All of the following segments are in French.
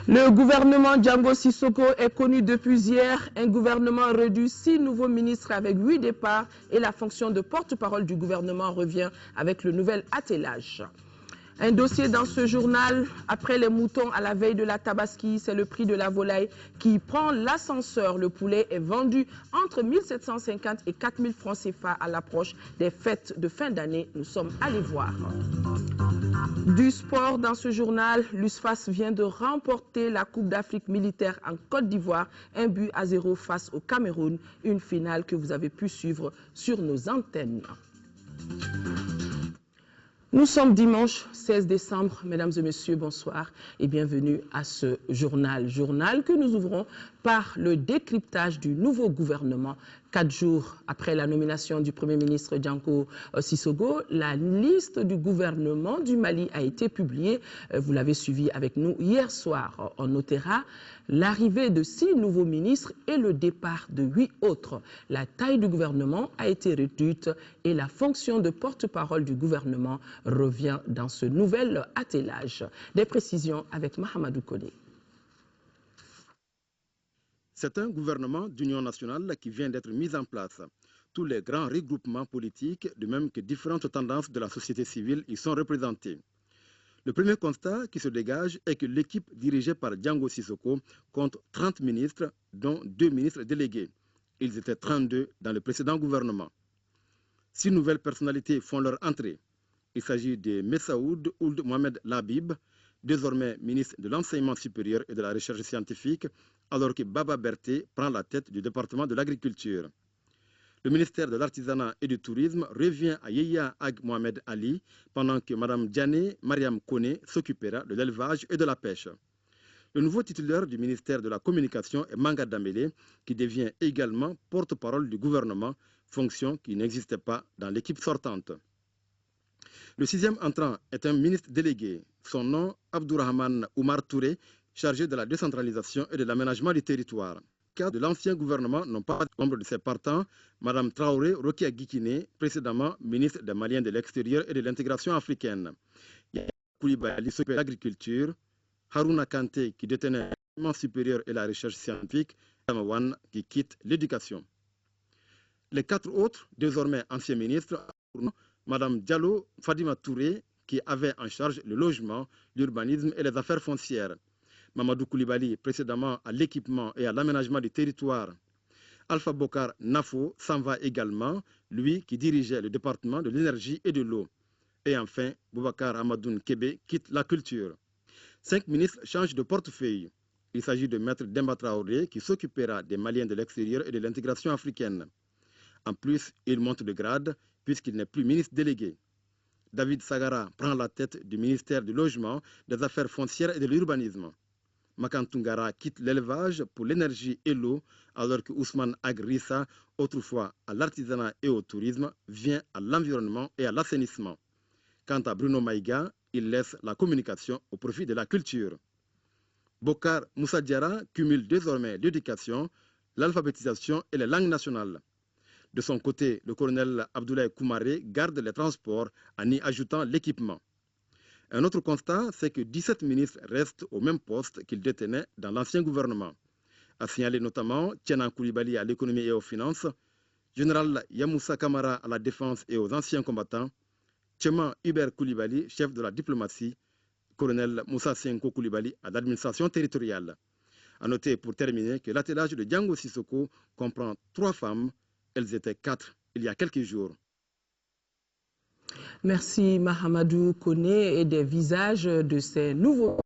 Le gouvernement Django Sissoko est connu depuis hier. Un gouvernement réduit 6 nouveaux ministres avec 8 départs et la fonction de porte-parole du gouvernement revient avec le nouvel attelage. Un dossier dans ce journal, après les moutons à la veille de la Tabaski, c'est le prix de la volaille qui prend l'ascenseur. Le poulet est vendu entre 1750 et 4000 francs CFA à l'approche des fêtes de fin d'année. Nous sommes allés voir. Du sport dans ce journal, l'USFAS vient de remporter la Coupe d'Afrique militaire en Côte d'Ivoire, 1-0 face au Cameroun, une finale que vous avez pu suivre sur nos antennes. Nous sommes dimanche 16 décembre. Mesdames et messieurs, bonsoir et bienvenue à ce journal. Journal que nous ouvrons par le décryptage du nouveau gouvernement. 4 jours après la nomination du Premier ministre Django Sissoko, la liste du gouvernement du Mali a été publiée. Vous l'avez suivi avec nous hier soir. On notera l'arrivée de 6 nouveaux ministres et le départ de 8 autres. La taille du gouvernement a été réduite et la fonction de porte-parole du gouvernement revient dans ce nouvel attelage. Des précisions avec Mahamadou Kone. C'est un gouvernement d'union nationale qui vient d'être mis en place. Tous les grands regroupements politiques, de même que différentes tendances de la société civile, y sont représentés. Le premier constat qui se dégage est que l'équipe dirigée par Django Sissoko compte 30 ministres, dont 2 ministres délégués. Ils étaient 32 dans le précédent gouvernement. 6 nouvelles personnalités font leur entrée. Il s'agit de Messaoud Ould Mohamed Labib, désormais ministre de l'Enseignement supérieur et de la Recherche scientifique, alors que Baba Berté prend la tête du département de l'Agriculture. Le ministère de l'Artisanat et du Tourisme revient à Yeya Ag Mohamed Ali, pendant que Mme Diané Mariam Kone s'occupera de l'élevage et de la pêche. Le nouveau titulaire du ministère de la Communication est Manga Dambélé, qui devient également porte-parole du gouvernement, fonction qui n'existait pas dans l'équipe sortante. Le 6e entrant est un ministre délégué. Son nom, Abdourahmane Oumar Touré, chargé de la décentralisation et de l'aménagement du territoire. Cas de l'ancien gouvernement n'ont pas nombre de ses partants, Mme Traoré Rokia Guikine, précédemment ministre des Maliens de l'extérieur et de l'intégration africaine. Koulibaly s'occupe de l'agriculture, Harouna Kanté qui détenait l'enseignement supérieur et la recherche scientifique, Amawan qui quitte l'éducation. Les 4 autres, désormais anciens ministres, Mme Diallo Fadima Touré, qui avait en charge le logement, l'urbanisme et les affaires foncières. Mamadou Koulibaly, précédemment à l'équipement et à l'aménagement du territoire. Alpha Bokar Nafo s'en va également, lui qui dirigeait le département de l'énergie et de l'eau. Et enfin, Boubacar Hamadoun Kébé quitte la culture. 5 ministres changent de portefeuille. Il s'agit de Maître Demba Traoré qui s'occupera des Maliens de l'extérieur et de l'intégration africaine. En plus, il monte de grade puisqu'il n'est plus ministre délégué. David Sagara prend la tête du ministère du Logement, des Affaires foncières et de l'urbanisme. Makantungara quitte l'élevage pour l'énergie et l'eau, alors que Ousmane Agrissa, autrefois à l'artisanat et au tourisme, vient à l'environnement et à l'assainissement. Quant à Bruno Maïga, il laisse la communication au profit de la culture. Bokar Moussa Diarra cumule désormais l'éducation, l'alphabétisation et les langues nationales. De son côté, le colonel Abdoulaye Koumaré garde les transports en y ajoutant l'équipement. Un autre constat, c'est que 17 ministres restent au même poste qu'ils détenaient dans l'ancien gouvernement. A signaler notamment Tchenan Koulibaly à l'économie et aux finances, général Yamoussa Kamara à la défense et aux anciens combattants, Tcheman Hubert Koulibaly, chef de la diplomatie, colonel Moussa Senko Koulibaly à l'administration territoriale. A noter pour terminer que l'attelage de Django Sissoko comprend 3 femmes. Elles étaient 4 il y a quelques jours. Merci Mahamadou Kone et des visages de ces nouveaux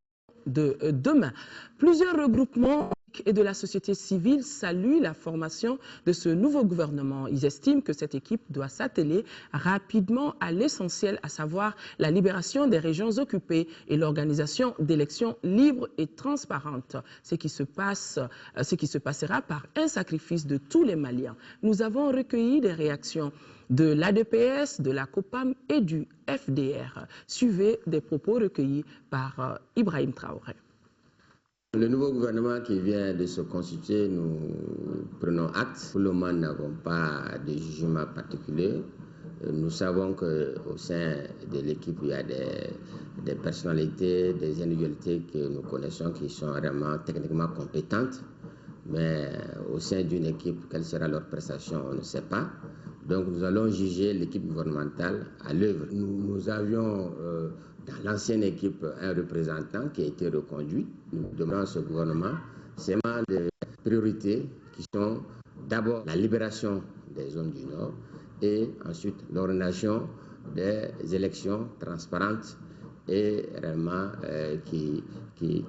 de demain. Plusieurs regroupements et de la société civile saluent la formation de ce nouveau gouvernement. Ils estiment que cette équipe doit s'atteler rapidement à l'essentiel, à savoir la libération des régions occupées et l'organisation d'élections libres et transparentes, ce qui se passera par un sacrifice de tous les Maliens. Nous avons recueilli des réactions de l'ADPS, de la COPAM et du FDR. Suivez des propos recueillis par Ibrahim Traoré. Le nouveau gouvernement qui vient de se constituer, nous prenons acte. Pour le moment, nous n'avons pas de jugement particulier. Nous savons qu'au sein de l'équipe, il y a des personnalités, des individualités que nous connaissons qui sont vraiment techniquement compétentes. Mais au sein d'une équipe, quelle sera leur prestation, on ne sait pas. Donc nous allons juger l'équipe gouvernementale à l'œuvre. Nous avions dans l'ancienne équipe un représentant qui a été reconduit. Nous demandons à ce gouvernement seulement des priorités qui sont d'abord la libération des zones du Nord et ensuite l'organisation des élections transparentes et réellement qui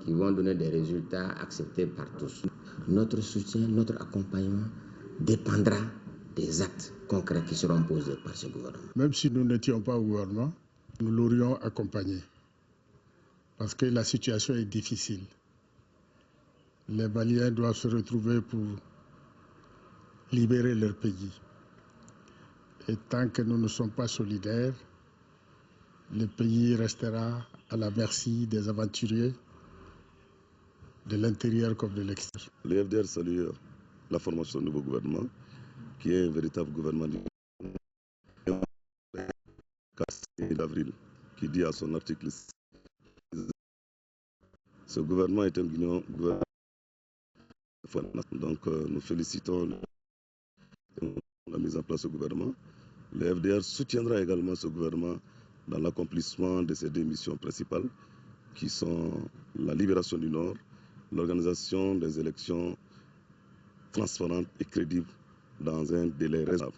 vont donner des résultats acceptés par tous. Notre soutien, notre accompagnement dépendra des actes concrets qui seront posés par ce gouvernement. Même si nous n'étions pas au gouvernement, nous l'aurions accompagné parce que la situation est difficile. Les Maliens doivent se retrouver pour libérer leur pays. Et tant que nous ne sommes pas solidaires, le pays restera à la merci des aventuriers, de l'intérieur comme de l'extérieur. Le FDR salue la formation du nouveau gouvernement, qui est un véritable gouvernement du d'avril, qui dit à son article 6. Ce gouvernement est un gouvernement. Donc nous félicitons la mise en place du gouvernement. Le FDR soutiendra également ce gouvernement dans l'accomplissement de ses deux missions principales, qui sont la libération du Nord, l'organisation des élections transparentes et crédibles dans un délai raisonnable.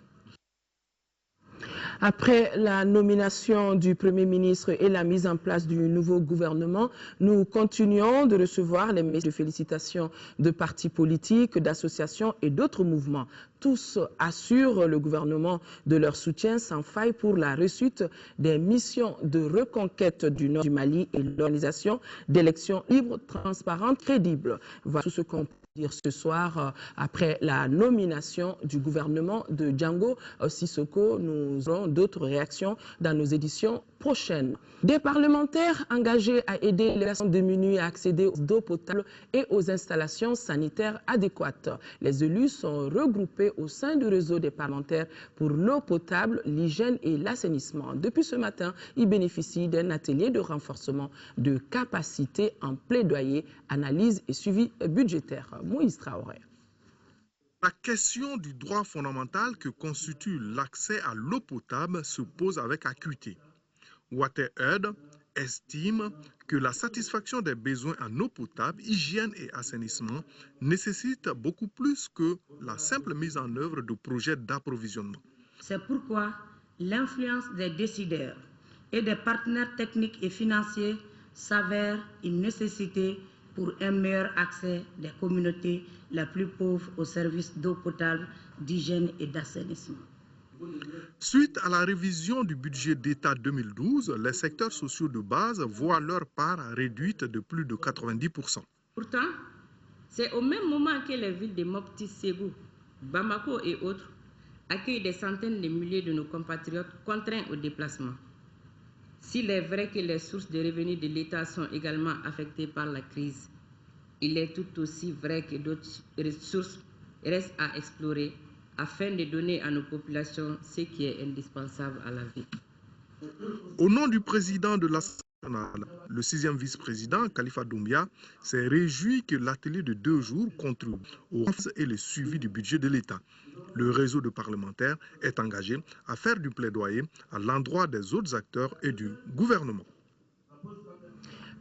Après la nomination du Premier ministre et la mise en place du nouveau gouvernement, nous continuons de recevoir les messages de félicitations de partis politiques, d'associations et d'autres mouvements. Tous assurent le gouvernement de leur soutien sans faille pour la réussite des missions de reconquête du nord du Mali et l'organisation d'élections libres, transparentes, crédibles. Voilà tout ce qu'on peut dire ce soir après la nomination du gouvernement de Django Sissoko. Nous aurons d'autres réactions dans nos éditions prochaines. Des parlementaires engagés à aider les personnes démunies à accéder aux eaux potables et aux installations sanitaires adéquates. Les élus sont regroupés au sein du réseau des parlementaires pour l'eau potable, l'hygiène et l'assainissement. Depuis ce matin, ils bénéficient d'un atelier de renforcement de capacité en plaidoyer, analyse et suivi budgétaire. Moïse Traoré. La question du droit fondamental que constitue l'accès à l'eau potable se pose avec acuité. WaterAid estime que la satisfaction des besoins en eau potable, hygiène et assainissement nécessite beaucoup plus que la simple mise en œuvre de projets d'approvisionnement. C'est pourquoi l'influence des décideurs et des partenaires techniques et financiers s'avère une nécessité pour un meilleur accès des communautés les plus pauvres aux services d'eau potable, d'hygiène et d'assainissement. Suite à la révision du budget d'État 2012, les secteurs sociaux de base voient leur part réduite de plus de 90%. Pourtant, c'est au même moment que les villes de Mopti, Ségou, Bamako et autres accueillent des centaines de milliers de nos compatriotes contraints au déplacement. S'il est vrai que les sources de revenus de l'État sont également affectées par la crise, il est tout aussi vrai que d'autres ressources restent à explorer afin de donner à nos populations ce qui est indispensable à la vie. Au nom du président de l'Assemblée nationale, le 6e vice-président, Khalifa Doumbia, s'est réjoui que l'atelier de 2 jours contribue au renforcement et le suivi du budget de l'État. Le réseau de parlementaires est engagé à faire du plaidoyer à l'endroit des autres acteurs et du gouvernement.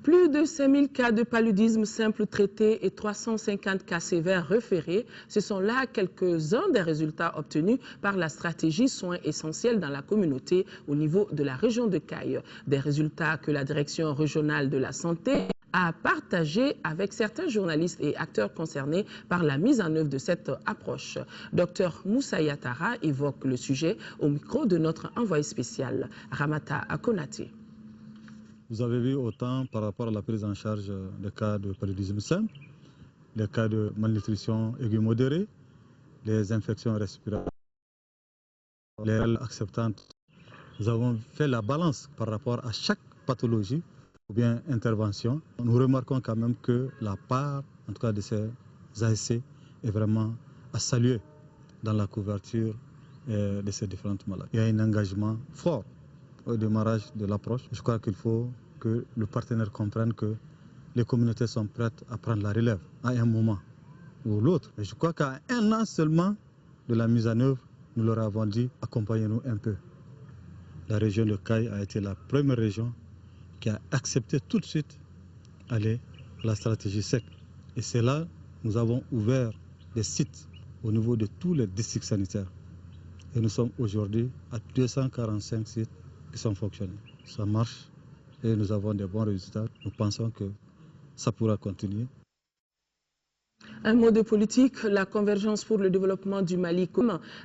Plus de 5000 cas de paludisme simple traités et 350 cas sévères référés. Ce sont là quelques-uns des résultats obtenus par la stratégie soins essentiels dans la communauté au niveau de la région de Caille. Des résultats que la direction régionale de la santé a partagé avec certains journalistes et acteurs concernés par la mise en œuvre de cette approche. Dr Moussa Yatara évoque le sujet au micro de notre envoyé spécial, Ramata Akonate. Vous avez vu autant par rapport à la prise en charge des cas de paludisme simple, les cas de malnutrition aiguë modérée, les infections respiratoires, les acceptantes. Nous avons fait la balance par rapport à chaque pathologie ou bien intervention. Nous remarquons quand même que la part, en tout cas de ces ASC, est vraiment à saluer dans la couverture de ces différentes maladies. Il y a un engagement fort au démarrage de l'approche. Je crois qu'il faut que le partenaire comprenne que les communautés sont prêtes à prendre la relève à un moment ou l'autre. Je crois qu'à un an seulement de la mise en œuvre, nous leur avons dit accompagnez-nous un peu. La région de Caille a été la première région qui a accepté tout de suite aller à la stratégie sec. Et c'est là que nous avons ouvert des sites au niveau de tous les districts sanitaires. Et nous sommes aujourd'hui à 245 sites qui sont fonctionnels. Ça marche et nous avons des bons résultats. Nous pensons que ça pourra continuer. Un mot de politique, la Convergence pour le développement du Mali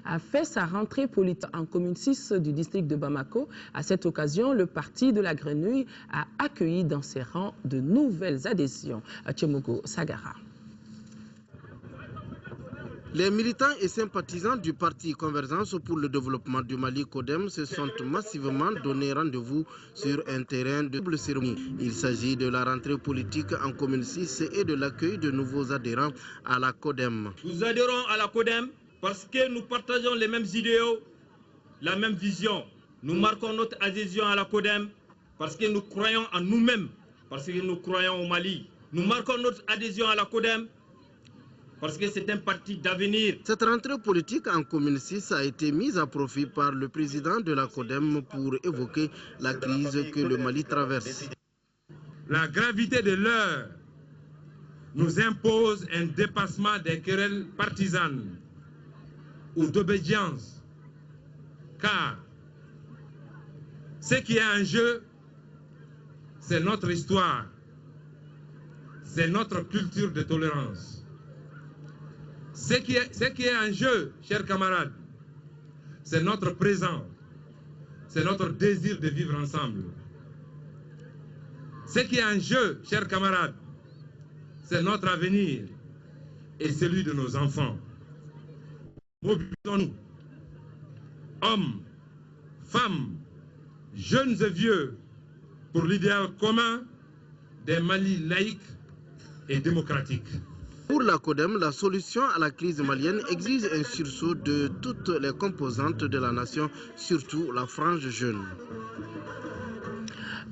a fait sa rentrée politique en commune 6 du district de Bamako. À cette occasion, le parti de la Grenouille a accueilli dans ses rangs de nouvelles adhésions. Tchemogo Sagara. Les militants et sympathisants du parti Convergence pour le développement du Mali, CODEM, se sont massivement donné rendez-vous sur un terrain de double cérémonie. Il s'agit de la rentrée politique en commune 6 et de l'accueil de nouveaux adhérents à la CODEM. Nous adhérons à la CODEM parce que nous partageons les mêmes idéaux, la même vision. Nous marquons notre adhésion à la CODEM parce que nous croyons en nous-mêmes, parce que nous croyons au Mali. Nous marquons notre adhésion à la CODEM parce que c'est un parti d'avenir. Cette rentrée politique en commune 6 a été mise à profit par le président de la CODEM pour évoquer la crise que le Mali traverse. La gravité de l'heure nous impose un dépassement des querelles partisanes ou d'obédience, car ce qui est en jeu, c'est notre histoire, c'est notre culture de tolérance. Ce qui est en jeu, chers camarades, c'est notre présent, c'est notre désir de vivre ensemble. Ce qui est en jeu, chers camarades, c'est notre avenir et celui de nos enfants. Mobilisons-nous, hommes, femmes, jeunes et vieux, pour l'idéal commun des Mali laïques et démocratiques. Pour la CODEM, la solution à la crise malienne exige un sursaut de toutes les composantes de la nation, surtout la frange jeune.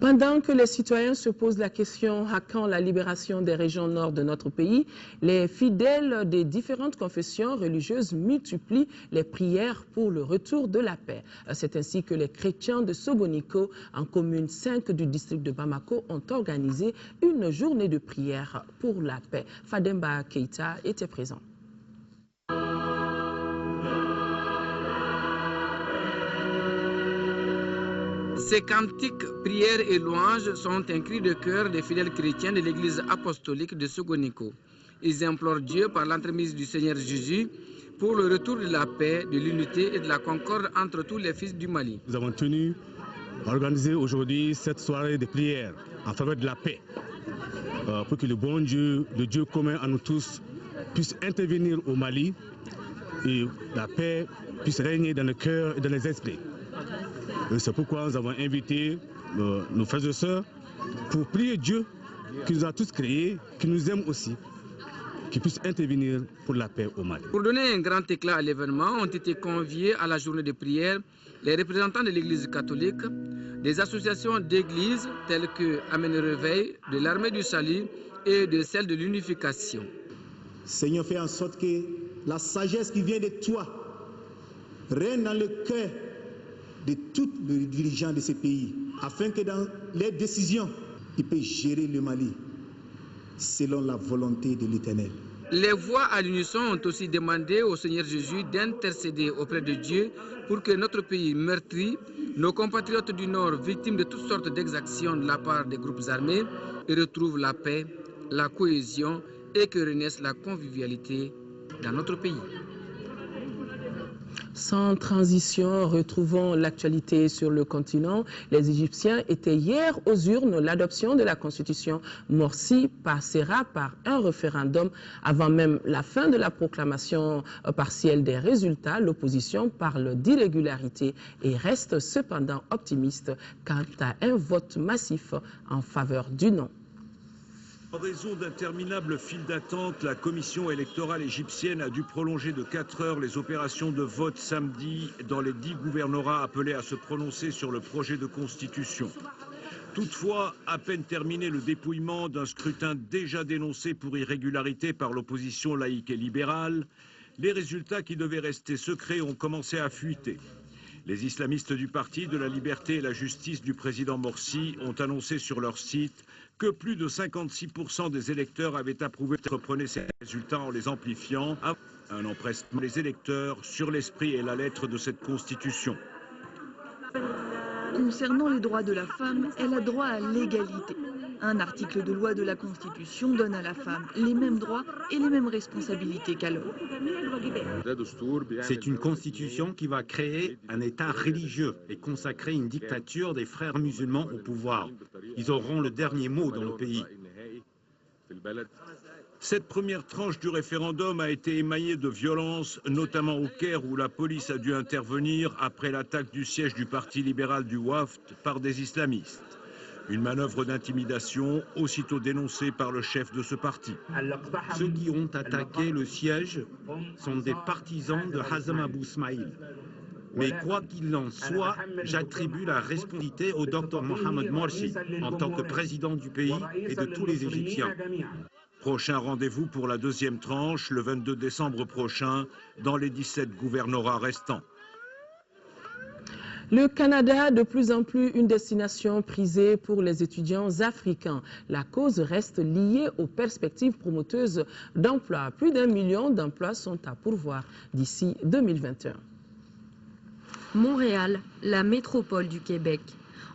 Pendant que les citoyens se posent la question à quand la libération des régions nord de notre pays, les fidèles des différentes confessions religieuses multiplient les prières pour le retour de la paix. C'est ainsi que les chrétiens de Sogoniko, en commune 5 du district de Bamako, ont organisé une journée de prière pour la paix. Fademba Keita était présent. Ces cantiques, prières et louanges sont un cri de cœur des fidèles chrétiens de l'église apostolique de Sogoniko. Ils implorent Dieu par l'entremise du Seigneur Jésus pour le retour de la paix, de l'unité et de la concorde entre tous les fils du Mali. Nous avons tenu à organiser aujourd'hui cette soirée de prière en faveur de la paix, pour que le bon Dieu, le Dieu commun à nous tous, puisse intervenir au Mali et la paix puisse régner dans le cœur et dans les esprits. C'est pourquoi nous avons invité nos frères et sœurs pour prier Dieu qui nous a tous créés, qui nous aime aussi, qui puisse intervenir pour la paix au Mali. Pour donner un grand éclat à l'événement, ont été conviés à la journée de prière les représentants de l'Église catholique, des associations d'églises telles que Amen Réveil, de l'Armée du Salut et de celle de l'Unification. Seigneur, fais en sorte que la sagesse qui vient de toi règne dans le cœur de tous les dirigeants de ce pays, afin que dans les décisions, ils puissent gérer le Mali selon la volonté de l'Éternel. Les voix à l'unisson ont aussi demandé au Seigneur Jésus d'intercéder auprès de Dieu pour que notre pays meurtri, nos compatriotes du Nord victimes de toutes sortes d'exactions de la part des groupes armés, retrouvent la paix, la cohésion et que renaisse la convivialité dans notre pays. Sans transition, retrouvons l'actualité sur le continent. Les Égyptiens étaient hier aux urnes. L'adoption de la constitution Morsi passera par un référendum avant même la fin de la proclamation partielle des résultats. L'opposition parle d'irrégularité et reste cependant optimiste quant à un vote massif en faveur du non. En raison d'interminables files d'attente, la commission électorale égyptienne a dû prolonger de 4 heures les opérations de vote samedi dans les 10 gouvernorats appelés à se prononcer sur le projet de constitution. Toutefois, à peine terminé le dépouillement d'un scrutin déjà dénoncé pour irrégularité par l'opposition laïque et libérale, les résultats qui devaient rester secrets ont commencé à fuiter. Les islamistes du Parti de la liberté et la justice du président Morsi ont annoncé sur leur site que plus de 56% des électeurs avaient approuvé et reprenaient ces résultats en les amplifiant, un empressement des électeurs sur l'esprit et la lettre de cette constitution. Concernant les droits de la femme, elle a droit à l'égalité. Un article de loi de la Constitution donne à la femme les mêmes droits et les mêmes responsabilités qu'à l'homme. C'est une constitution qui va créer un État religieux et consacrer une dictature des frères musulmans au pouvoir. Ils auront le dernier mot dans le pays. Cette première tranche du référendum a été émaillée de violences, notamment au Caire où la police a dû intervenir après l'attaque du siège du Parti libéral du Wafd par des islamistes. Une manœuvre d'intimidation aussitôt dénoncée par le chef de ce parti. Ceux qui ont attaqué le siège sont des partisans de Hazem Abou Smaïl. Mais quoi qu'il en soit, j'attribue la responsabilité au Dr Mohamed Morsi en tant que président du pays et de tous les Égyptiens. Prochain rendez-vous pour la deuxième tranche, le 22 décembre prochain, dans les 17 gouvernorats restants. Le Canada, de plus en plus une destination prisée pour les étudiants africains. La cause reste liée aux perspectives promoteuses d'emplois. Plus d'1 million d'emplois sont à pourvoir d'ici 2021. Montréal, la métropole du Québec.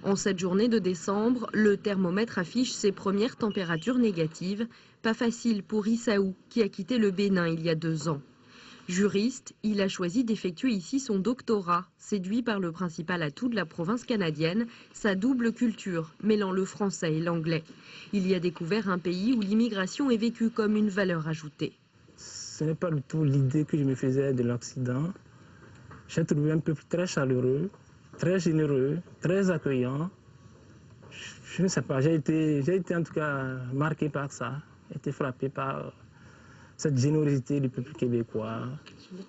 En cette journée de décembre, le thermomètre affiche ses premières températures négatives. Pas facile pour Issaou, qui a quitté le Bénin il y a 2 ans. Juriste, il a choisi d'effectuer ici son doctorat, séduit par le principal atout de la province canadienne, sa double culture, mêlant le français et l'anglais. Il y a découvert un pays où l'immigration est vécue comme une valeur ajoutée. Ce n'est pas du tout l'idée que je me faisais de l'Occident. J'ai trouvé un peuple très chaleureux, très généreux, très accueillant. Je ne sais pas, j'ai été en tout cas marqué par ça, été frappé par cette générosité du peuple québécois.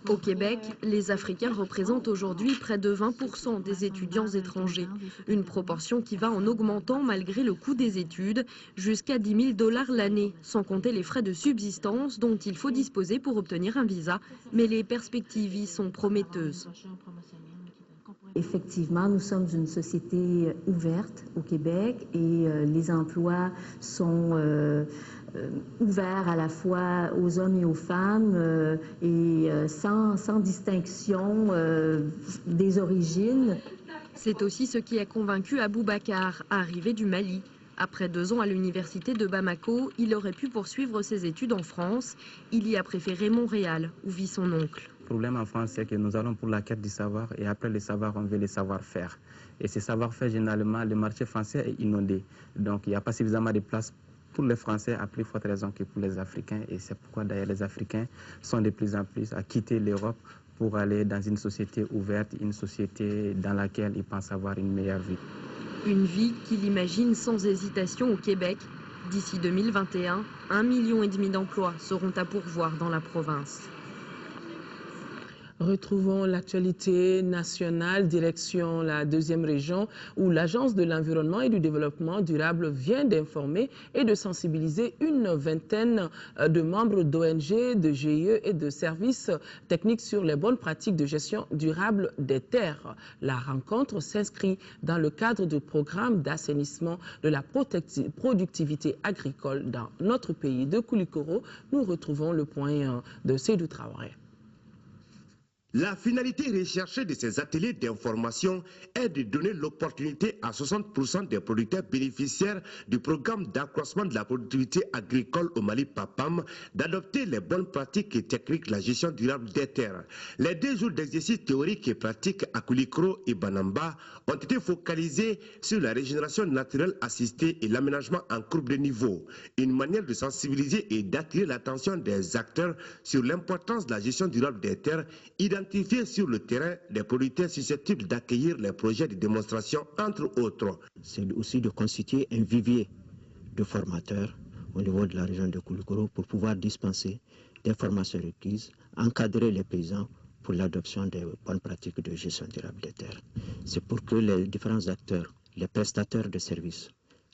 Au Québec, les Africains représentent aujourd'hui près de 20% des étudiants étrangers. Une proportion qui va en augmentant malgré le coût des études, jusqu'à 10 000 $ l'année, sans compter les frais de subsistance dont il faut disposer pour obtenir un visa. Mais les perspectives y sont prometteuses. Effectivement, nous sommes une société ouverte au Québec et les emplois sont ouverts à la fois aux hommes et aux femmes et sans distinction des origines. C'est aussi ce qui a convaincu Aboubacar, arrivé du Mali. Après 2 ans à l'université de Bamako, il aurait pu poursuivre ses études en France. Il y a préféré Montréal, où vit son oncle. Le problème en France, c'est que nous allons pour la quête du savoir et après le savoir, on veut le savoir-faire. Et ce savoir-faire, généralement, le marché français est inondé. Donc, il n'y a pas suffisamment de place pour les Français, à plus forte raison que pour les Africains. Et c'est pourquoi, d'ailleurs, les Africains sont de plus en plus à quitter l'Europe pour aller dans une société ouverte, une société dans laquelle ils pensent avoir une meilleure vie. Une vie qu'il imagine sans hésitation au Québec. D'ici 2021, 1,5 million d'emplois seront à pourvoir dans la province. Retrouvons l'actualité nationale, direction la 2e région où l'Agence de l'environnement et du développement durable vient d'informer et de sensibiliser une vingtaine de membres d'ONG, de GIE et de services techniques sur les bonnes pratiques de gestion durable des terres. La rencontre s'inscrit dans le cadre du programme d'assainissement de la productivité agricole dans notre pays. De Koulikoro, nous retrouvons le point de Seydou Traoré. La finalité recherchée de ces ateliers d'information est de donner l'opportunité à 60% des producteurs bénéficiaires du programme d'accroissement de la productivité agricole au Mali PAPAM d'adopter les bonnes pratiques et techniques de la gestion durable des terres. Les 2 jours d'exercice théorique et pratique à Koulikoro et Banamba ont été focalisés sur la régénération naturelle assistée et l'aménagement en courbe de niveau, une manière de sensibiliser et d'attirer l'attention des acteurs sur l'importance de la gestion durable des terres, identifier sur le terrain des producteurs susceptibles d'accueillir les projets de démonstration, entre autres. C'est aussi de constituer un vivier de formateurs au niveau de la région de Koulikoro pour pouvoir dispenser des formations requises, encadrer les paysans pour l'adoption des bonnes pratiques de gestion durable des terres. C'est pour que les différents acteurs, les prestataires de services,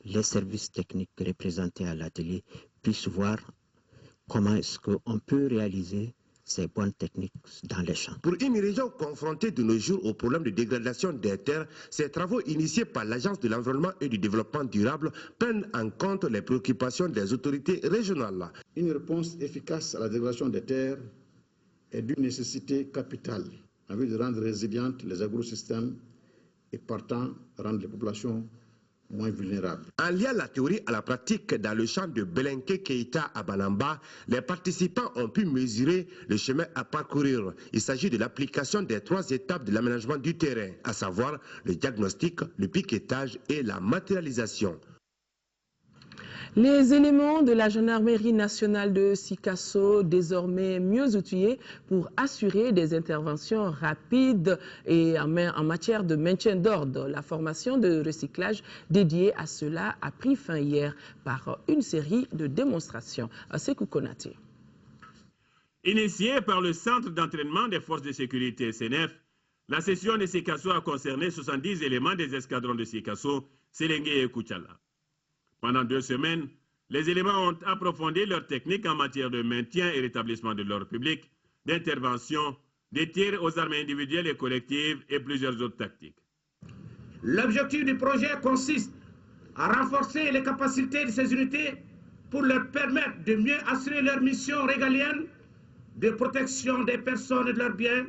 les services techniques représentés à l'atelier puissent voir comment est-ce qu'on peut réaliser ces bonnes techniques dans les champs. Pour une région confrontée de nos jours au problème de dégradation des terres, ces travaux initiés par l'Agence de l'environnement et du développement durable prennent en compte les préoccupations des autorités régionales. Une réponse efficace à la dégradation des terres est d'une nécessité capitale en vue de rendre résilientes les agrosystèmes et partant rendre les populations moins vulnérables. En liant la théorie à la pratique dans le champ de Belenke Keita à Banamba, les participants ont pu mesurer le chemin à parcourir. Il s'agit de l'application des 3 étapes de l'aménagement du terrain, à savoir le diagnostic, le piquetage et la matérialisation. Les éléments de la gendarmerie nationale de Sikasso, désormais mieux outillés pour assurer des interventions rapides et en matière de maintien d'ordre. La formation de recyclage dédiée à cela a pris fin hier par une série de démonstrations. Sekou Konaté. Initiée par le Centre d'entraînement des forces de sécurité SNF, la session de Sikasso a concerné 70 éléments des escadrons de Sikasso, Selengue et Kuchala. Pendant 2 semaines, les éléments ont approfondi leurs techniques en matière de maintien et rétablissement de l'ordre public, d'intervention, de tir aux armes individuelles et collectives et plusieurs autres tactiques. L'objectif du projet consiste à renforcer les capacités de ces unités pour leur permettre de mieux assurer leur mission régalienne de protection des personnes et de leurs biens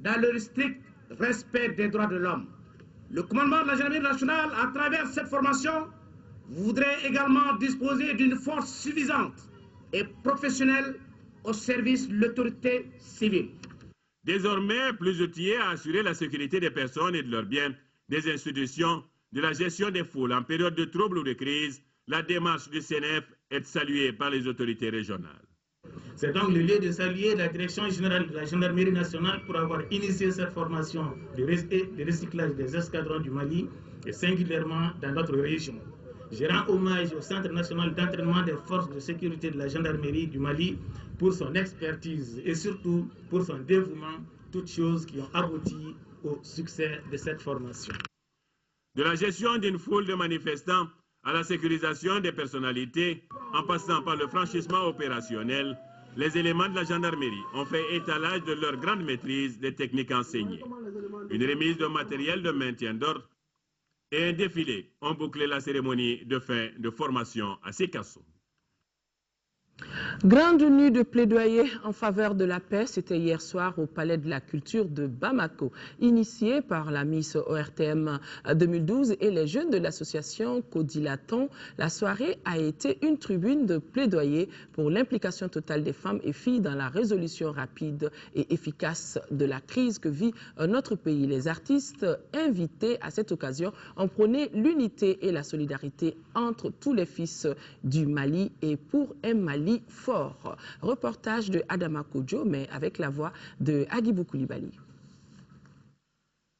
dans le strict respect des droits de l'homme. Le commandement de la gendarmerie nationale, à travers cette formation, voudrait également disposer d'une force suffisante et professionnelle au service de l'autorité civile. Désormais, plus outillés à assurer la sécurité des personnes et de leurs biens, des institutions, de la gestion des foules en période de trouble ou de crise, la démarche du CNF est saluée par les autorités régionales. C'est donc le lieu de saluer la direction générale de la gendarmerie nationale pour avoir initié cette formation de recyclage des escadrons du Mali et singulièrement dans notre région. Je rends hommage au Centre national d'entraînement des forces de sécurité de la gendarmerie du Mali pour son expertise et surtout pour son dévouement, toutes choses qui ont abouti au succès de cette formation. De la gestion d'une foule de manifestants à la sécurisation des personnalités, en passant par le franchissement opérationnel, les éléments de la gendarmerie ont fait étalage de leur grande maîtrise des techniques enseignées. Une remise de matériel de maintien d'ordre et un défilé ont bouclé la cérémonie de fin de formation à Sikasso. Grande nuit de plaidoyer en faveur de la paix, c'était hier soir au Palais de la Culture de Bamako. Initiée par la Miss ORTM 2012 et les jeunes de l'association Codilaton, la soirée a été une tribune de plaidoyer pour l'implication totale des femmes et filles dans la résolution rapide et efficace de la crise que vit notre pays. Les artistes invités à cette occasion ont prôné l'unité et la solidarité entre tous les fils du Mali et pour un Mali fort. Reportage de Adama Kodjo, mais avec la voix de Agibou Koulibaly.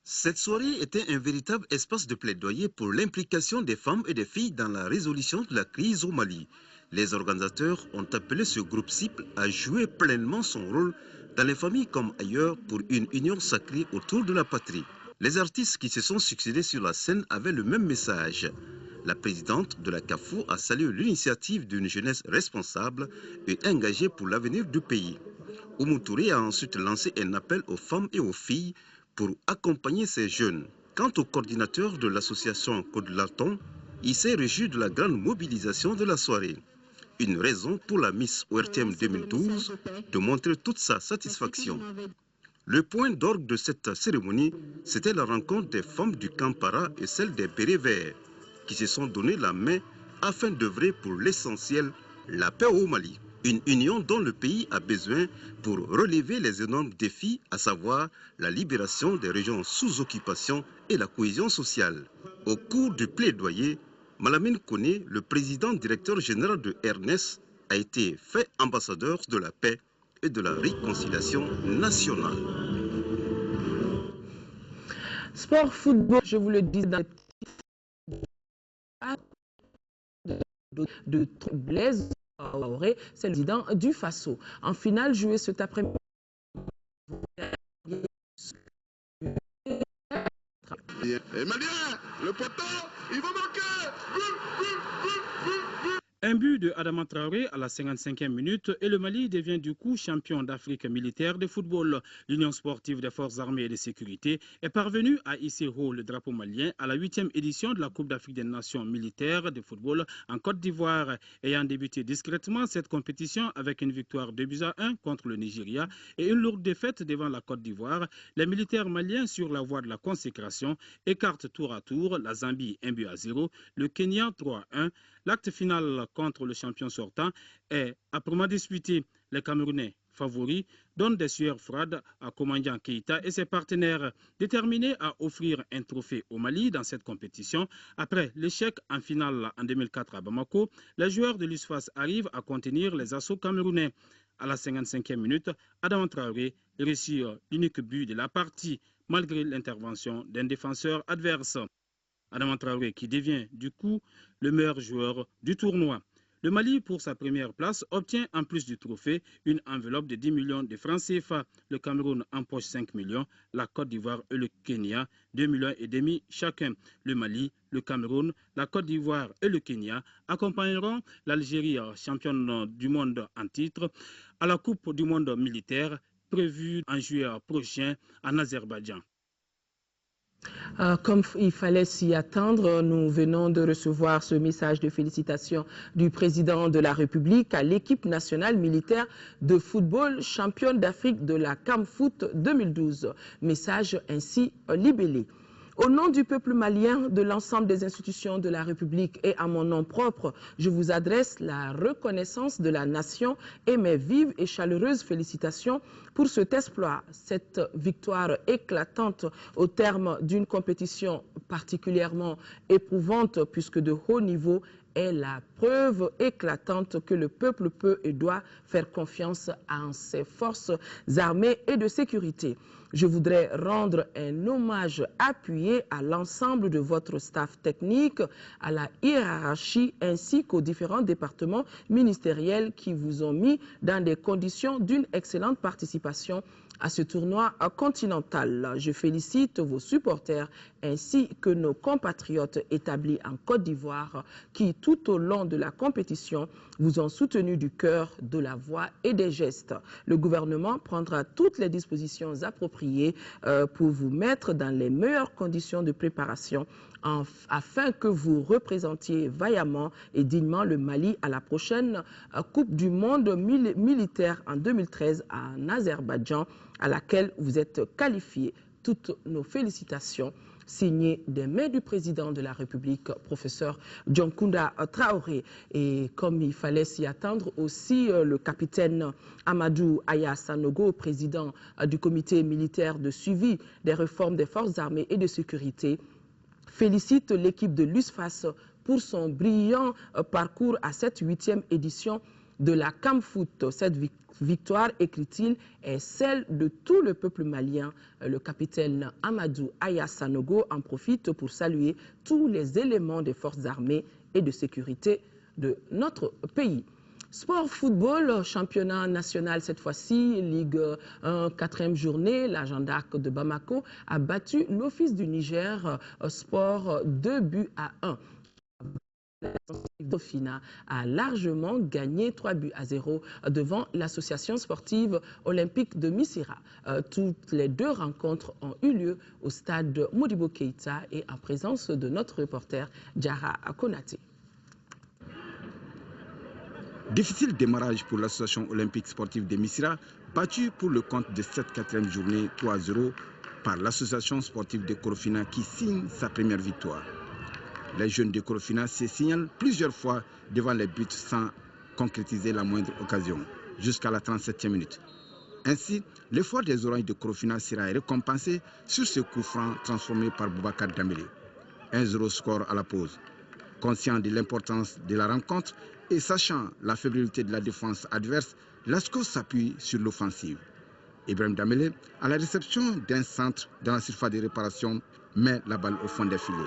Cette soirée était un véritable espace de plaidoyer pour l'implication des femmes et des filles dans la résolution de la crise au Mali. Les organisateurs ont appelé ce groupe cible à jouer pleinement son rôle dans les familles comme ailleurs pour une union sacrée autour de la patrie. Les artistes qui se sont succédés sur la scène avaient le même message. La présidente de la CAFO a salué l'initiative d'une jeunesse responsable et engagée pour l'avenir du pays. Oumou Touré a ensuite lancé un appel aux femmes et aux filles pour accompagner ces jeunes. Quant au coordinateur de l'association Codilaton, il s'est réjoui de la grande mobilisation de la soirée. Une raison pour la Miss ORTM 2012 de montrer toute sa satisfaction. Le point d'orgue de cette cérémonie, c'était la rencontre des femmes du Kampara et celle des Bérets Verts, qui se sont donné la main afin d'œuvrer pour l'essentiel, la paix au Mali. Une union dont le pays a besoin pour relever les énormes défis, à savoir la libération des régions sous occupation et la cohésion sociale. Au cours du plaidoyer, Malamine Koné, le président directeur général de RNES, a été fait ambassadeur de la paix et de la réconciliation nationale. Sport, football, je vous le dis dans les de Blaise Traoré, c'est le président du Faso. En finale, joué cet après-midi. Le poteau, il va marquer. Un but de Adama Traoré à la 55e minute et le Mali devient du coup champion d'Afrique militaire de football. L'Union sportive des forces armées et de sécurité est parvenue à hisser haut le drapeau malien à la 8e édition de la Coupe d'Afrique des Nations militaires de football en Côte d'Ivoire. Ayant débuté discrètement cette compétition avec une victoire 2-1 contre le Nigeria et une lourde défaite devant la Côte d'Ivoire, les militaires maliens sur la voie de la consécration écartent tour à tour la Zambie 1-0, le Kenya 3-1. L'acte final contre le champion sortant est âprement disputé. Les Camerounais favoris donnent des sueurs froides à Komandian Keïta et ses partenaires, déterminés à offrir un trophée au Mali dans cette compétition. Après l'échec en finale en 2004 à Bamako, les joueurs de l'USFAS arrivent à contenir les assauts camerounais. À la 55e minute, Adama Traoré réussit l'unique but de la partie, malgré l'intervention d'un défenseur adverse. Adama Traoré qui devient du coup le meilleur joueur du tournoi. Le Mali, pour sa première place, obtient en plus du trophée une enveloppe de 10 millions de francs CFA. Le Cameroun empoche 5 millions, la Côte d'Ivoire et le Kenya 2,5 millions chacun. Le Mali, le Cameroun, la Côte d'Ivoire et le Kenya accompagneront l'Algérie, championne du monde en titre, à la Coupe du monde militaire prévue en juillet prochain en Azerbaïdjan. Comme il fallait s'y attendre, nous venons de recevoir ce message de félicitations du président de la République à l'équipe nationale militaire de football championne d'Afrique de la CAMFoot 2012. Message ainsi libellé. Au nom du peuple malien, de l'ensemble des institutions de la République et à mon nom propre, je vous adresse la reconnaissance de la nation et mes vives et chaleureuses félicitations pour cet exploit, cette victoire éclatante au terme d'une compétition particulièrement éprouvante puisque de haut niveau est la preuve éclatante que le peuple peut et doit faire confiance en ses forces armées et de sécurité. Je voudrais rendre un hommage appuyé à l'ensemble de votre staff technique, à la hiérarchie ainsi qu'aux différents départements ministériels qui vous ont mis dans des conditions d'une excellente participation à ce tournoi continental. Je félicite vos supporters ainsi que nos compatriotes établis en Côte d'Ivoire qui, tout au long de la compétition, vous ont soutenu du cœur, de la voix et des gestes. Le gouvernement prendra toutes les dispositions appropriées pour vous mettre dans les meilleures conditions de préparation afin que vous représentiez vaillamment et dignement le Mali à la prochaine Coupe du monde militaire en 2013 en Azerbaïdjan, à laquelle vous êtes qualifiés. Toutes nos félicitations, signées des mains du président de la République, professeur Dioncounda Traoré. Et comme il fallait s'y attendre, aussi le capitaine Amadou Aya Sanogo, président du comité militaire de suivi des réformes des forces armées et de sécurité, félicite l'équipe de l'USFAS pour son brillant parcours à cette 8e édition de la CAMFoot. Cette victoire, écrit-il, est celle de tout le peuple malien. Le capitaine Amadou Aya Sanogo en profite pour saluer tous les éléments des forces armées et de sécurité de notre pays. Sport football, championnat national cette fois-ci, Ligue 1, 4e journée, la Jeanne d'Arc de Bamako a battu l'Office du Niger Sport 2-1. Dauphina a largement gagné 3-0 devant l'association sportive olympique de Missira. Toutes les deux rencontres ont eu lieu au stade Modibo Keïta et en présence de notre reporter Diarra Konaté. Difficile démarrage pour l'association olympique sportive de Missira, battue pour le compte de cette 4e journée 3-0 par l'association sportive de Korofina qui signe sa première victoire. Les jeunes de Korofina se signalent plusieurs fois devant les buts sans concrétiser la moindre occasion, jusqu'à la 37e minute. Ainsi, l'effort des Oranges de Korofina sera récompensé sur ce coup franc transformé par Boubacar Dambélé. 1-0 score à la pause. Conscient de l'importance de la rencontre et sachant la fébrilité de la défense adverse, l'ASCO s'appuie sur l'offensive. Ibrahim Dambélé, à la réception d'un centre dans la surface de réparation, met la balle au fond des filets.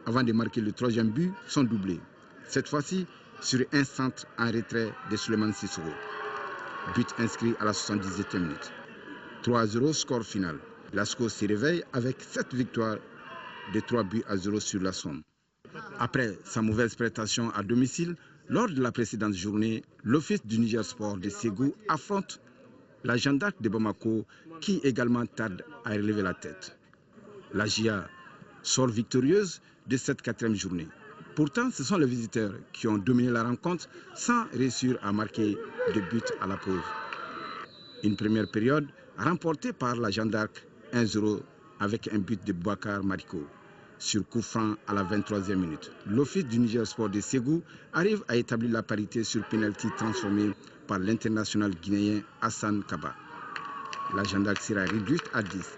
Avant de marquer le 3e but, son doublé. Cette fois-ci, sur un centre en retrait de Souleymane Sissoko. But inscrit à la 78e minute. 3-0 score final. Lasco se réveille avec 7 victoires de 3-0 sur la Somme. Après sa mauvaise prestation à domicile, lors de la précédente journée, l'Office du Niger Sport de Ségou affronte la Jeanne d'Arc de Bamako qui également tarde à relever la tête. La GIA sort victorieuse de cette 4e journée. Pourtant, ce sont les visiteurs qui ont dominé la rencontre sans réussir à marquer de but à la pause. Une première période remportée par la Jeanne d'Arc 1-0 avec un but de Boubacar Mariko. Sur coup franc à la 23e minute. L'Office du Niger Sport de Ségou arrive à établir la parité sur pénalty transformé par l'international guinéen Hassan Kaba. La Jeanne d'Arc sera réduite à 10.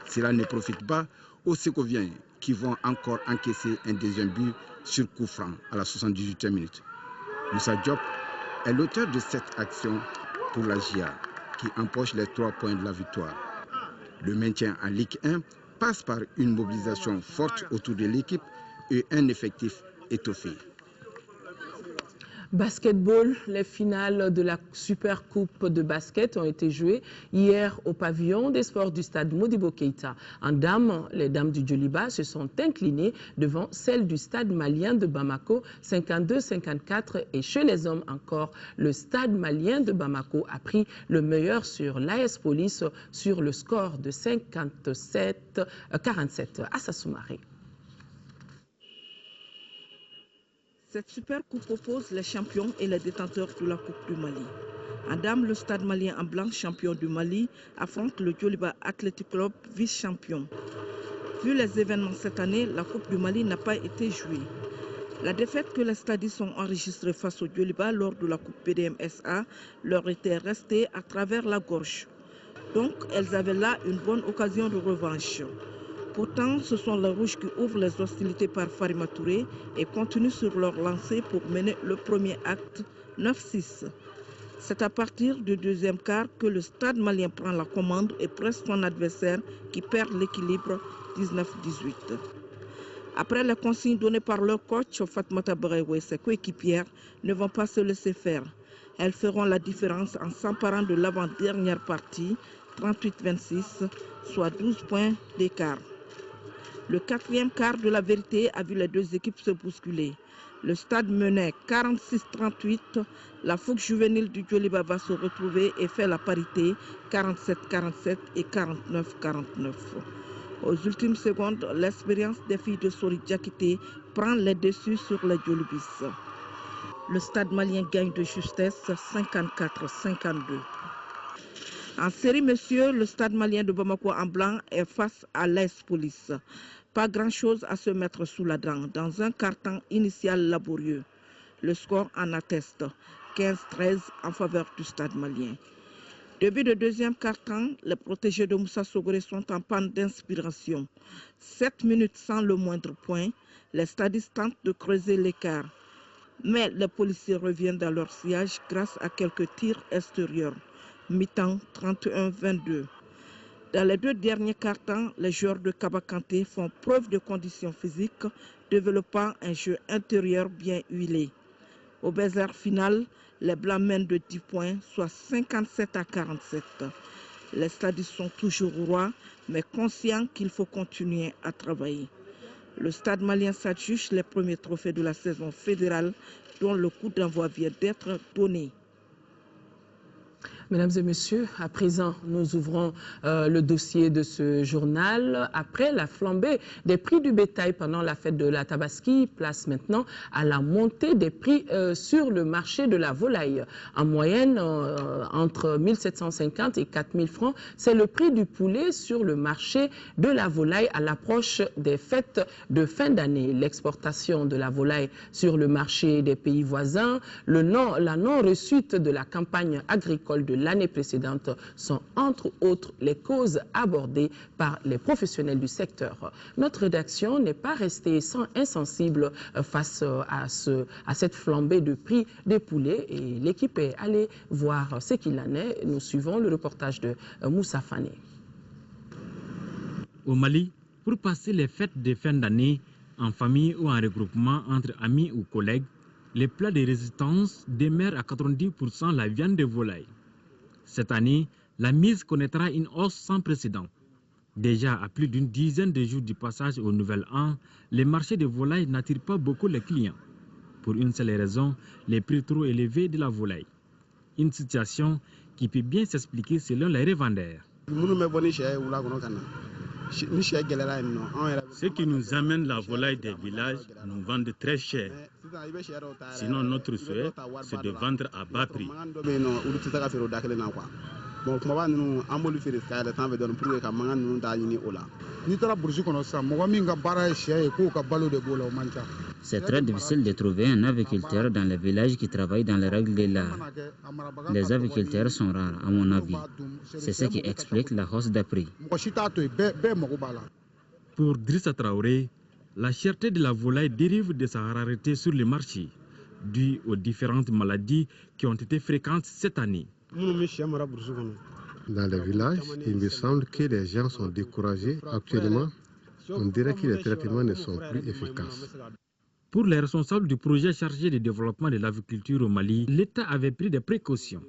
Cela ne profite pas aux Ségoviens qui vont encore encaisser un deuxième but sur coup franc à la 78e minute. Moussa Diop est l'auteur de cette action pour la GIA qui empoche les 3 points de la victoire. Le maintien en Ligue 1 passe par une mobilisation forte autour de l'équipe et un effectif étoffé. Basketball, les finales de la Super Coupe de basket ont été jouées hier au pavillon des sports du stade Modibo Keïta. En dames, les dames du Djoliba se sont inclinées devant celles du stade malien de Bamako 52-54 et chez les hommes encore, le stade malien de Bamako a pris le meilleur sur l'AS Police sur le score de 57-47 à Sassoumaré. Cette super coupe oppose les champions et les détenteurs de la Coupe du Mali. En dames, le stade malien en blanc, champion du Mali, affronte le Djoliba Athletic Club, vice-champion. Vu les événements cette année, la Coupe du Mali n'a pas été jouée. La défaite que les stadistes ont enregistrée face au Djoliba lors de la Coupe PDMSA leur était restée à travers la gorge. Donc, elles avaient là une bonne occasion de revanche. Pourtant, ce sont les Rouges qui ouvrent les hostilités par Farima Touré et continuent sur leur lancée pour mener le premier acte 9-6. C'est à partir du deuxième quart que le stade malien prend la commande et presse son adversaire qui perd l'équilibre 19-18. Après les consignes données par leur coach, Fatmata Barewe et ses coéquipières ne vont pas se laisser faire. Elles feront la différence en s'emparant de l'avant-dernière partie, 38-26, soit 12 points d'écart. Le 4e quart de la vérité a vu les deux équipes se bousculer. Le stade menait 46-38. La fougue juvénile du Djoliba va se retrouver et fait la parité 47-47 et 49-49. Aux ultimes secondes, l'expérience des filles de Sori Diakité prend les dessus sur les Djolibis. Le stade malien gagne de justesse 54-52. En série, messieurs, le stade malien de Bamako en blanc est face à l'AS Police. Pas grand-chose à se mettre sous la dent dans un carton initial laborieux. Le score en atteste, 15-13 en faveur du stade malien. Début de deuxième carton, les protégés de Moussa Sogoré sont en panne d'inspiration. 7 minutes sans le moindre point, les stadistes tentent de creuser l'écart. Mais les policiers reviennent dans leur sillage grâce à quelques tirs extérieurs. Mi-temps 31-22. Dans les 2 derniers quarts-temps, les joueurs de Kabakanté font preuve de conditions physiques, développant un jeu intérieur bien huilé. Au buzzer final, les Blancs mènent de 10 points, soit 57-47. Les stadistes sont toujours rois, mais conscients qu'il faut continuer à travailler. Le stade malien s'adjuge les premiers trophées de la saison fédérale, dont le coup d'envoi vient d'être donné. Mesdames et messieurs, à présent, nous ouvrons le dossier de ce journal. Après la flambée des prix du bétail pendant la fête de la Tabaski, place maintenant à la montée des prix sur le marché de la volaille. En moyenne, entre 1750 et 4000 francs, c'est le prix du poulet sur le marché de la volaille à l'approche des fêtes de fin d'année. L'exportation de la volaille sur le marché des pays voisins, la non-réussite de la campagne agricole de l'année précédente sont entre autres les causes abordées par les professionnels du secteur. Notre rédaction n'est pas restée insensible face à cette flambée de prix des poulets et l'équipe est allée voir ce qu'il en est. Nous suivons le reportage de Moussa Fane. Au Mali, pour passer les fêtes de fin d'année en famille ou en regroupement entre amis ou collègues, les plats de résistance demeurent à 90% la viande de volaille. Cette année, la mise connaîtra une hausse sans précédent. Déjà à plus d'une dizaine de jours du passage au nouvel an, les marchés de volaille n'attirent pas beaucoup les clients. Pour une seule raison, les prix trop élevés de la volaille. Une situation qui peut bien s'expliquer selon les revendeurs. Ceux qui nous amènent la volaille des villages nous vendent très cher. Sinon, notre souhait, c'est de vendre à bas prix. C'est très difficile de trouver un aviculteur dans les villages qui travaille dans les règles de l'art. Les aviculteurs sont rares, à mon avis. C'est ce qui explique la hausse des prix. Pour Drissa Traoré, la cherté de la volaille dérive de sa rareté sur le marché, due aux différentes maladies qui ont été fréquentes cette année. Dans les villages, il me semble que les gens sont découragés. Actuellement, on dirait que les traitements ne sont plus efficaces. Pour les responsables du projet chargé du développement de l'aviculture au Mali, l'État avait pris des précautions.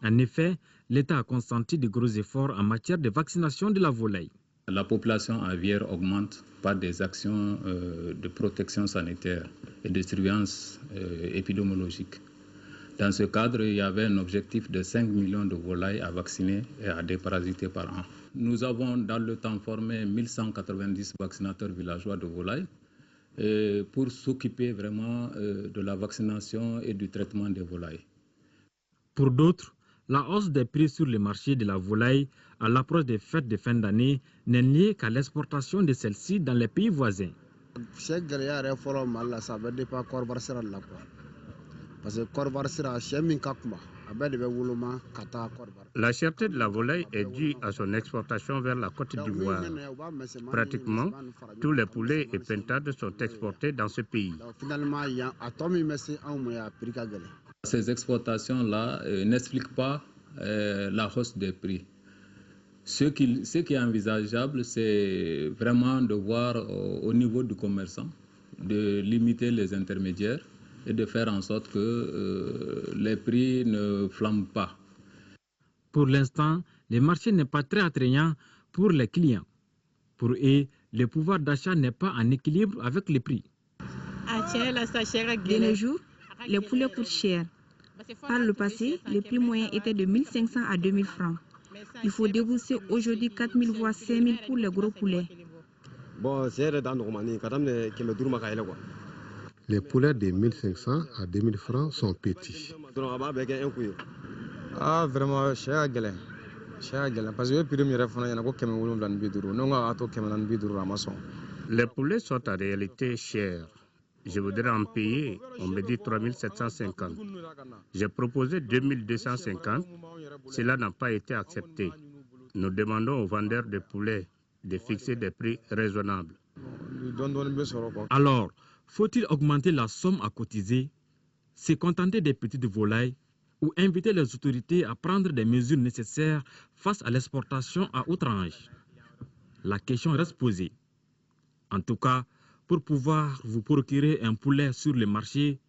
En effet, l'État a consenti de gros efforts en matière de vaccination de la volaille. La population aviaire augmente par des actions de protection sanitaire et de surveillance épidémiologique. Dans ce cadre, il y avait un objectif de 5 millions de volailles à vacciner et à déparasiter par an. Nous avons dans le temps formé 1190 vaccinateurs villageois de volailles pour s'occuper vraiment de la vaccination et du traitement des volailles. Pour d'autres, la hausse des prix sur le marché de la volaille à l'approche des fêtes de fin d'année n'est liée qu'à l'exportation de celle-ci dans les pays voisins. La cherté de la volaille est due à son exportation vers la Côte d'Ivoire. Pratiquement, tous les poulets et pintades sont exportés dans ce pays. Ces exportations-là n'expliquent pas la hausse des prix. Ce qui est envisageable, c'est vraiment de voir au niveau du commerçant, de limiter les intermédiaires et de faire en sorte que les prix ne flambent pas. Pour l'instant, le marché n'est pas très attrayant pour les clients. Pour eux, le pouvoir d'achat n'est pas en équilibre avec les prix. De nos jours, les poulets coûtent cher. Par le passé, le prix moyen était de 1500 à 2000 francs. Il faut débourser aujourd'hui 4000 voire 5000 pour les gros poulets. Les poulets de 1500 à 2000 francs sont petits. Ah, vraiment, cher. Les poulets sont en réalité chers. Je voudrais en payer, on me dit 3750. J'ai proposé 2250. Cela n'a pas été accepté. Nous demandons aux vendeurs de poulets de fixer des prix raisonnables. Alors, faut-il augmenter la somme à cotiser, se contenter des petites volailles ou inviter les autorités à prendre des mesures nécessaires face à l'exportation à outrance? La question reste posée. En tout cas, pour pouvoir vous procurer un poulet sur le marché,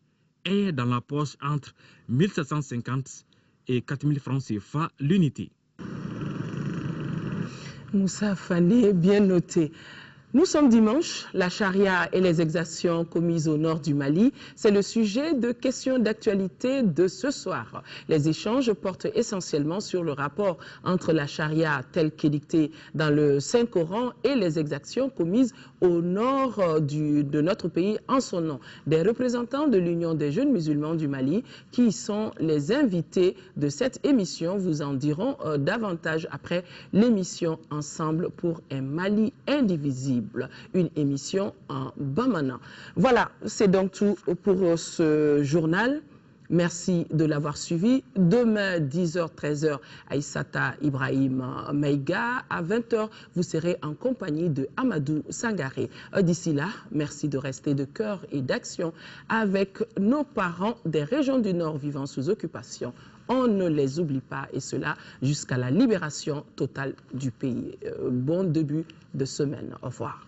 ayez dans la poche entre 1750 et 4000 francs CFA l'unité. Moussa Fane, bien noté. Nous sommes dimanche, la charia et les exactions commises au nord du Mali, c'est le sujet de questions d'actualité de ce soir. Les échanges portent essentiellement sur le rapport entre la charia telle qu'édictée dans le Saint-Coran et les exactions commises au nord de notre pays en son nom. Des représentants de l'Union des jeunes musulmans du Mali qui sont les invités de cette émission vous en diront davantage après l'émission Ensemble pour un Mali indivisible, une émission en Bamana. Voilà, c'est donc tout pour ce journal. Merci de l'avoir suivi. Demain, 10h, 13h, Aïssata Ibrahim Maïga. À 20h, vous serez en compagnie de Amadou Sangaré. D'ici là, merci de rester de cœur et d'action avec nos parents des régions du Nord vivant sous occupation. On ne les oublie pas, et cela jusqu'à la libération totale du pays. Bon début de semaine. Au revoir.